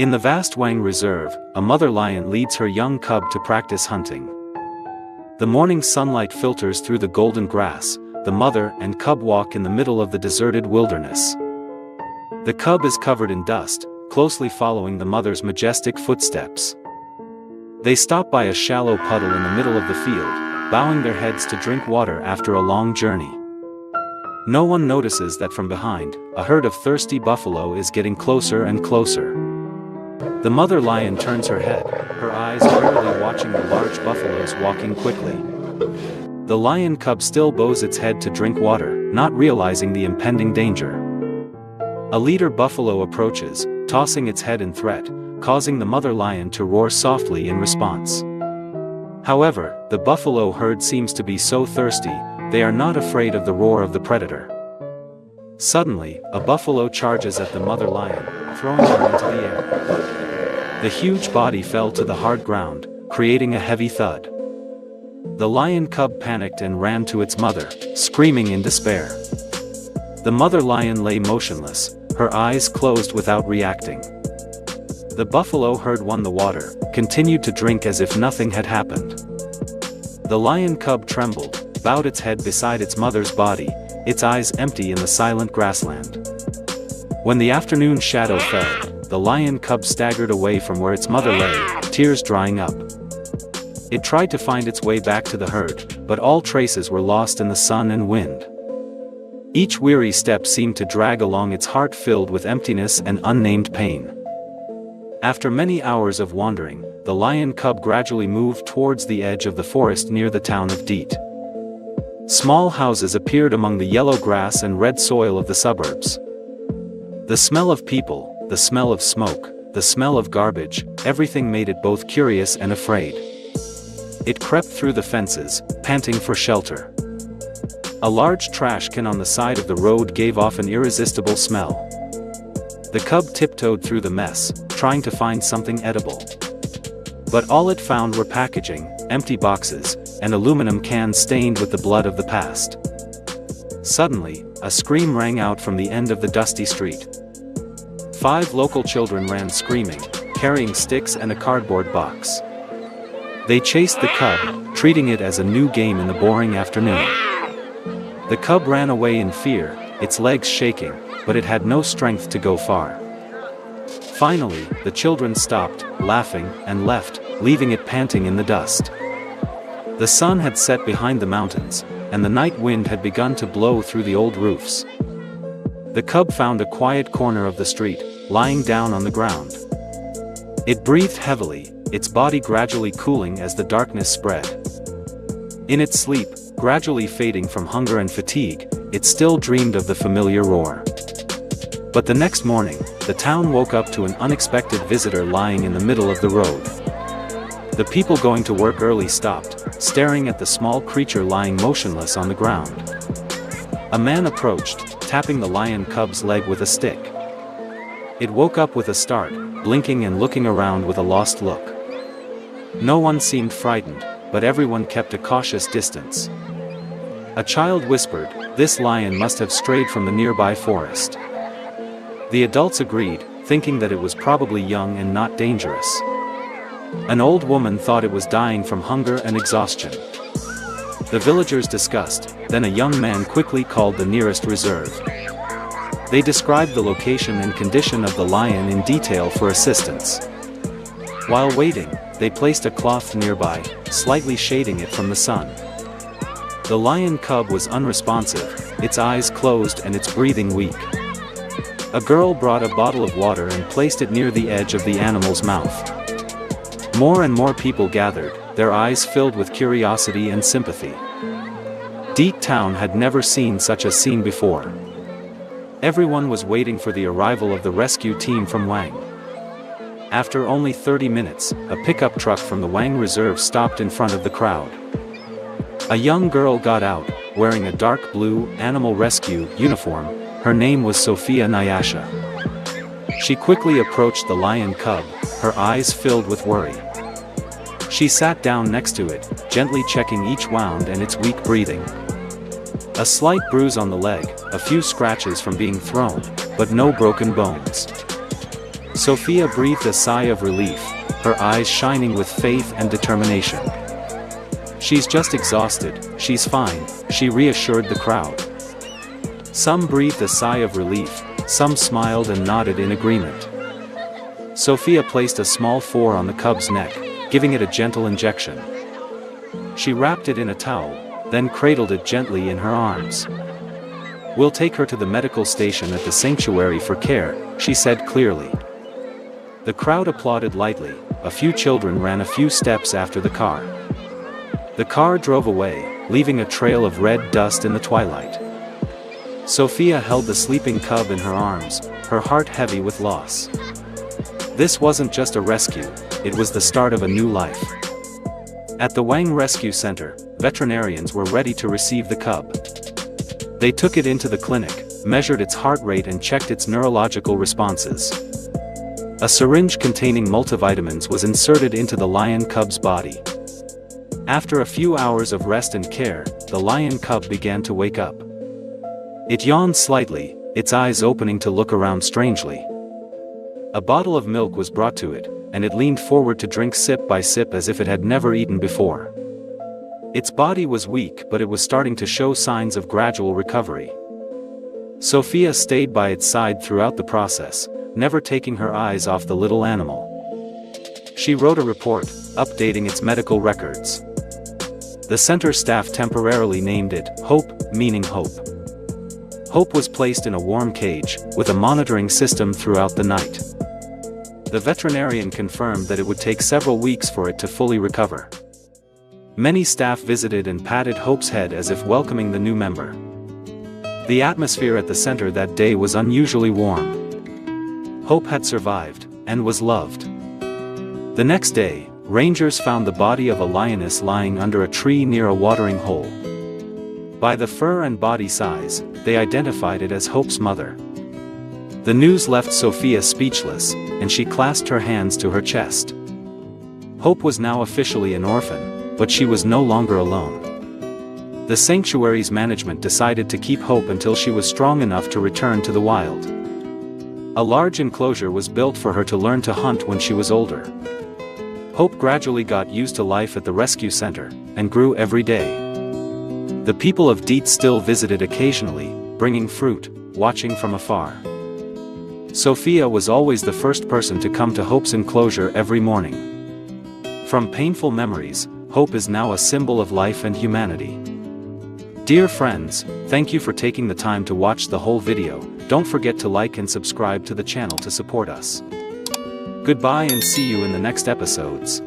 In the vast Wang Reserve, a mother lion leads her young cub to practice hunting. The morning sunlight filters through the golden grass. The mother and cub walk in the middle of the deserted wilderness. The cub is covered in dust, closely following the mother's majestic footsteps. They stop by a shallow puddle in the middle of the field, bowing their heads to drink water after a long journey. No one notices that from behind, a herd of thirsty buffalo is getting closer and closer. The mother lion turns her head, her eyes warily watching the large buffaloes walking quickly. The lion cub still bows its head to drink water, not realizing the impending danger. A leader buffalo approaches, tossing its head in threat, causing the mother lion to roar softly in response. However, the buffalo herd seems to be so thirsty, they are not afraid of the roar of the predator. Suddenly, a buffalo charges at the mother lion, throwing her into the air. The huge body fell to the hard ground, creating a heavy thud. The lion cub panicked and ran to its mother, screaming in despair. The mother lion lay motionless, her eyes closed without reacting. The buffalo herd won the water, continued to drink as if nothing had happened. The lion cub trembled, bowed its head beside its mother's body, its eyes empty in the silent grassland. When the afternoon shadow fell, the lion cub staggered away from where its mother lay, tears drying up. It tried to find its way back to the herd, but all traces were lost in the sun and wind. Each weary step seemed to drag along its heart filled with emptiness and unnamed pain. After many hours of wandering, the lion cub gradually moved towards the edge of the forest near the town of Deet. Small houses appeared among the yellow grass and red soil of the suburbs. The smell of people, the smell of smoke, the smell of garbage, everything made it both curious and afraid. It crept through the fences, panting for shelter. A large trash can on the side of the road gave off an irresistible smell. The cub tiptoed through the mess, trying to find something edible. But all it found were packaging, empty boxes, and aluminum cans stained with the blood of the past. Suddenly, a scream rang out from the end of the dusty street. 5 local children ran screaming, carrying sticks and a cardboard box. They chased the cub, treating it as a new game in the boring afternoon. The cub ran away in fear, its legs shaking, but it had no strength to go far. Finally, the children stopped, laughing, and left, leaving it panting in the dust. The sun had set behind the mountains, and the night wind had begun to blow through the old roofs. The cub found a quiet corner of the street, lying down on the ground. It breathed heavily, its body gradually cooling as the darkness spread. In its sleep, gradually fading from hunger and fatigue, it still dreamed of the familiar roar. But the next morning, the town woke up to an unexpected visitor lying in the middle of the road. The people going to work early stopped, staring at the small creature lying motionless on the ground. A man approached, tapping the lion cub's leg with a stick. It woke up with a start, blinking and looking around with a lost look. No one seemed frightened, but everyone kept a cautious distance. A child whispered, "This lion must have strayed from the nearby forest." The adults agreed, thinking that it was probably young and not dangerous. An old woman thought it was dying from hunger and exhaustion. The villagers discussed, then a young man quickly called the nearest reserve. They described the location and condition of the lion in detail for assistance. While waiting, they placed a cloth nearby, slightly shading it from the sun. The lion cub was unresponsive, its eyes closed and its breathing weak. A girl brought a bottle of water and placed it near the edge of the animal's mouth. More and more people gathered, their eyes filled with curiosity and sympathy. Deet Town had never seen such a scene before. Everyone was waiting for the arrival of the rescue team from Wang. After only 30 minutes, a pickup truck from the Wang Reserve stopped in front of the crowd. A young girl got out, wearing a dark blue animal rescue uniform. Her name was Sophia Nyasha. She quickly approached the lion cub, her eyes filled with worry. She sat down next to it, gently checking each wound and its weak breathing. A slight bruise on the leg, a few scratches from being thrown, but no broken bones. Sophia breathed a sigh of relief, her eyes shining with faith and determination. "She's just exhausted, she's fine," she reassured the crowd. Some breathed a sigh of relief, some smiled and nodded in agreement. Sophia placed a small four on the cub's neck, giving it a gentle injection. She wrapped it in a towel, then cradled it gently in her arms. "We'll take her to the medical station at the sanctuary for care," she said clearly. The crowd applauded lightly, a few children ran a few steps after the car. The car drove away, leaving a trail of red dust in the twilight. Sophia held the sleeping cub in her arms, her heart heavy with loss. This wasn't just a rescue, it was the start of a new life. At the Wang Rescue Center, veterinarians were ready to receive the cub. They took it into the clinic, measured its heart rate and checked its neurological responses. A syringe containing multivitamins was inserted into the lion cub's body. After a few hours of rest and care, the lion cub began to wake up. It yawned slightly, its eyes opening to look around strangely. A bottle of milk was brought to it, and it leaned forward to drink sip by sip as if it had never eaten before. Its body was weak, but it was starting to show signs of gradual recovery. Sophia stayed by its side throughout the process, never taking her eyes off the little animal. She wrote a report, updating its medical records. The center staff temporarily named it Hope, meaning hope. Hope was placed in a warm cage, with a monitoring system throughout the night. The veterinarian confirmed that it would take several weeks for it to fully recover. Many staff visited and patted Hope's head as if welcoming the new member. The atmosphere at the center that day was unusually warm. Hope had survived, and was loved. The next day, rangers found the body of a lioness lying under a tree near a watering hole. By the fur and body size, they identified it as Hope's mother. The news left Sophia speechless, and she clasped her hands to her chest. Hope was now officially an orphan, but she was no longer alone. The sanctuary's management decided to keep Hope until she was strong enough to return to the wild. A large enclosure was built for her to learn to hunt when she was older. Hope gradually got used to life at the rescue center, and grew every day. The people of Dietz still visited occasionally, bringing fruit, watching from afar. Sophia was always the first person to come to Hope's enclosure every morning. From painful memories, Hope is now a symbol of life and humanity. Dear friends, thank you for taking the time to watch the whole video. Don't forget to like and subscribe to the channel to support us. Goodbye and see you in the next episodes.